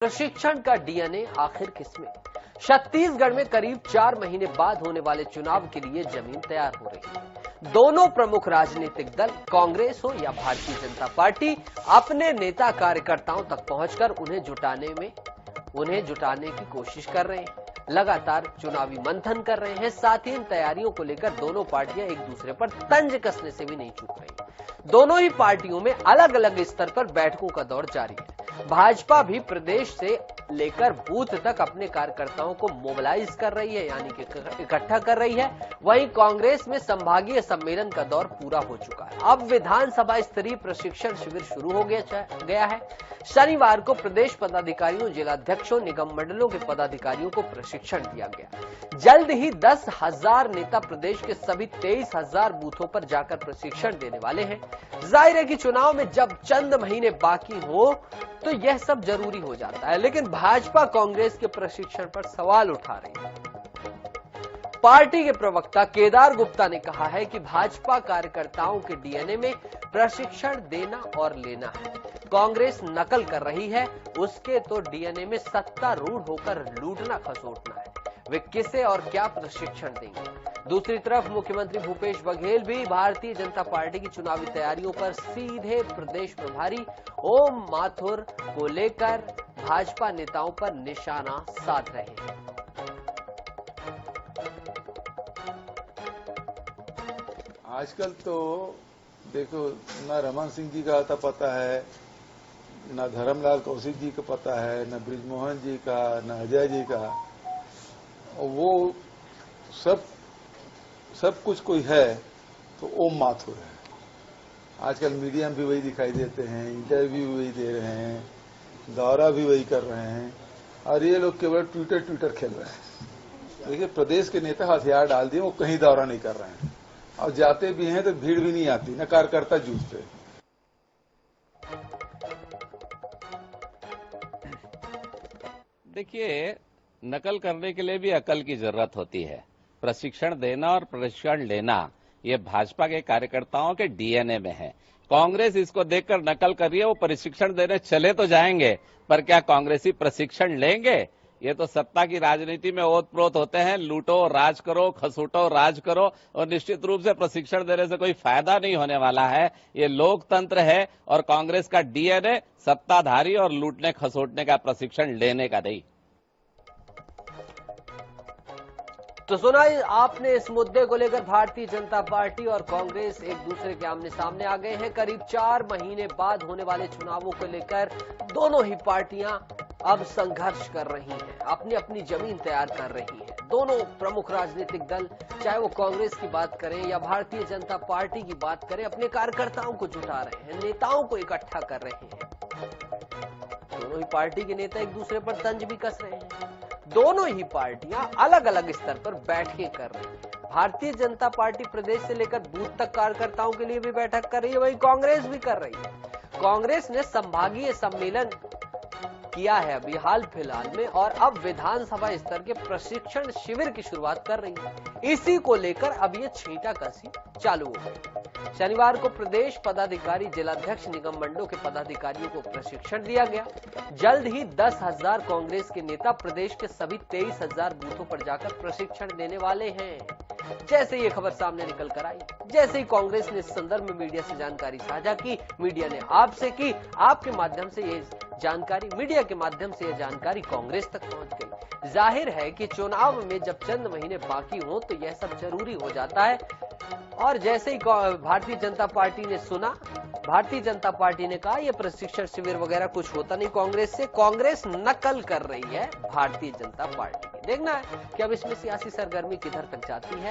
प्रशिक्षण का डीएनए आखिर किसमें? छत्तीसगढ़ में करीब 4 महीने बाद होने वाले चुनाव के लिए जमीन तैयार हो रही है। दोनों प्रमुख राजनीतिक दल कांग्रेस हो या भारतीय जनता पार्टी अपने नेता कार्यकर्ताओं तक पहुंचकर उन्हें जुटाने की कोशिश कर रहे हैं। लगातार चुनावी मंथन कर रहे हैं। साथ ही इन तैयारियों को लेकर दोनों पार्टियां एक दूसरे पर तंज कसने से भी नहीं चूक रही। दोनों ही पार्टियों में अलग अलग स्तर पर बैठकों का दौर जारी है। भाजपा भी प्रदेश से लेकर बूथ तक अपने कार्यकर्ताओं को मोबिलाइज कर रही है, यानी कि इकट्ठा कर रही है। वहीं कांग्रेस में संभागीय सम्मेलन का दौर पूरा हो चुका है। अब विधानसभा स्तरीय प्रशिक्षण शिविर शुरू हो गया है। शनिवार को प्रदेश पदाधिकारियों, जिलाध्यक्षों, निगम मंडलों के पदाधिकारियों को प्रशिक्षण दिया गया। जल्द ही 10,000 नेता प्रदेश के सभी 23,000 बूथों पर जाकर प्रशिक्षण देने वाले हैं। जाहिर है कि चुनाव में जब चंद महीने बाकी हो तो यह सब जरूरी हो जाता है, लेकिन भाजपा कांग्रेस के प्रशिक्षण पर सवाल उठा रही है। पार्टी के प्रवक्ता केदार गुप्ता ने कहा है कि भाजपा कार्यकर्ताओं के डीएनए में प्रशिक्षण देना और लेना है। कांग्रेस नकल कर रही है, उसके तो डीएनए में सत्तारूढ़ होकर लूटना खसोटना है। वे किसे और क्या प्रशिक्षण देंगे? दूसरी तरफ मुख्यमंत्री भूपेश बघेल भी भारतीय जनता पार्टी की चुनावी तैयारियों पर सीधे प्रदेश प्रभारी ओम माथुर को लेकर भाजपा नेताओं पर निशाना साध रहे हैं। आजकल तो देखो, न रमन सिंह जी का आता पता है, न धर्मलाल कौशिक जी का पता है, न बृजमोहन जी का, न अजय जी का। वो सब कुछ कोई है तो ओम माथुर है। आजकल मीडिया में भी वही दिखाई देते हैं, इंटरव्यू भी वही दे रहे हैं, दौरा भी वही कर रहे हैं, और ये लोग केवल ट्विटर खेल रहे हैं। देखिए, प्रदेश के नेता हथियार डाल दिए, वो कहीं दौरा नहीं कर रहे हैं, और जाते भी हैं तो भीड़ भी नहीं आती, न कार्यकर्ता जूझते। देखिए, नकल करने के लिए भी अकल की जरूरत होती है। प्रशिक्षण देना और प्रशिक्षण लेना ये भाजपा के कार्यकर्ताओं के डीएनए में है। कांग्रेस इसको देखकर नकल कर रही है। वो प्रशिक्षण देने चले तो जाएंगे, पर क्या कांग्रेसी प्रशिक्षण लेंगे? ये तो सत्ता की राजनीति में ओत-प्रोत होते हैं, लूटो राज करो, खसूटो राज करो, और निश्चित रूप से प्रशिक्षण देने से कोई फायदा नहीं होने वाला है। ये लोकतंत्र है और कांग्रेस का डीएनए सत्ताधारी और लूटने खसोटने का, प्रशिक्षण लेने का नहीं। तो सुना आपने, इस मुद्दे को लेकर भारतीय जनता पार्टी और कांग्रेस एक दूसरे के आमने सामने आ गए हैं। करीब 4 महीने बाद होने वाले चुनावों को लेकर दोनों ही पार्टियां अब संघर्ष कर रही हैं, अपनी अपनी जमीन तैयार कर रही हैं। दोनों प्रमुख राजनीतिक दल, चाहे वो कांग्रेस की बात करें या भारतीय जनता पार्टी की बात करें, अपने कार्यकर्ताओं को जुटा रहे हैं, नेताओं को इकट्ठा कर रहे हैं। दोनों ही पार्टी के नेता एक दूसरे पर तंज भी कस रहे हैं। दोनों ही पार्टियां अलग अलग स्तर पर बैठकें कर रही हैं। भारतीय जनता पार्टी प्रदेश से लेकर बूथ तक कार्यकर्ताओं के लिए भी बैठक कर रही है, वहीं कांग्रेस भी कर रही है। कांग्रेस ने संभागीय सम्मेलन किया है अभी हाल फिलहाल में, और अब विधानसभा स्तर के प्रशिक्षण शिविर की शुरुआत कर रही है। इसी को लेकर अब ये छींटाकसी चालू हो गई। शनिवार को प्रदेश पदाधिकारी, जिलाध्यक्ष, निगम मंडलों के पदाधिकारियों को प्रशिक्षण दिया गया। जल्द ही 10,000 कांग्रेस के नेता प्रदेश के सभी 23,000 बूथों पर जाकर प्रशिक्षण देने वाले हैं। जैसे ये खबर सामने निकल कर आई, जैसे ही कांग्रेस ने इस संदर्भ में मीडिया से जानकारी साझा की, मीडिया ने आपसे की, आपके माध्यम से ये जानकारी, मीडिया के माध्यम से यह जानकारी कांग्रेस तक पहुंच गई। जाहिर है कि चुनाव में जब चंद महीने बाकी हो तो यह सब जरूरी हो जाता है। और जैसे ही भारतीय जनता पार्टी ने सुना, भारतीय जनता पार्टी ने कहा यह प्रशिक्षण शिविर वगैरह कुछ होता नहीं कांग्रेस से, कांग्रेस नकल कर रही है भारतीय जनता पार्टी की। देखना है कि अब इसमें सियासी सरगर्मी किधर तक जाती है।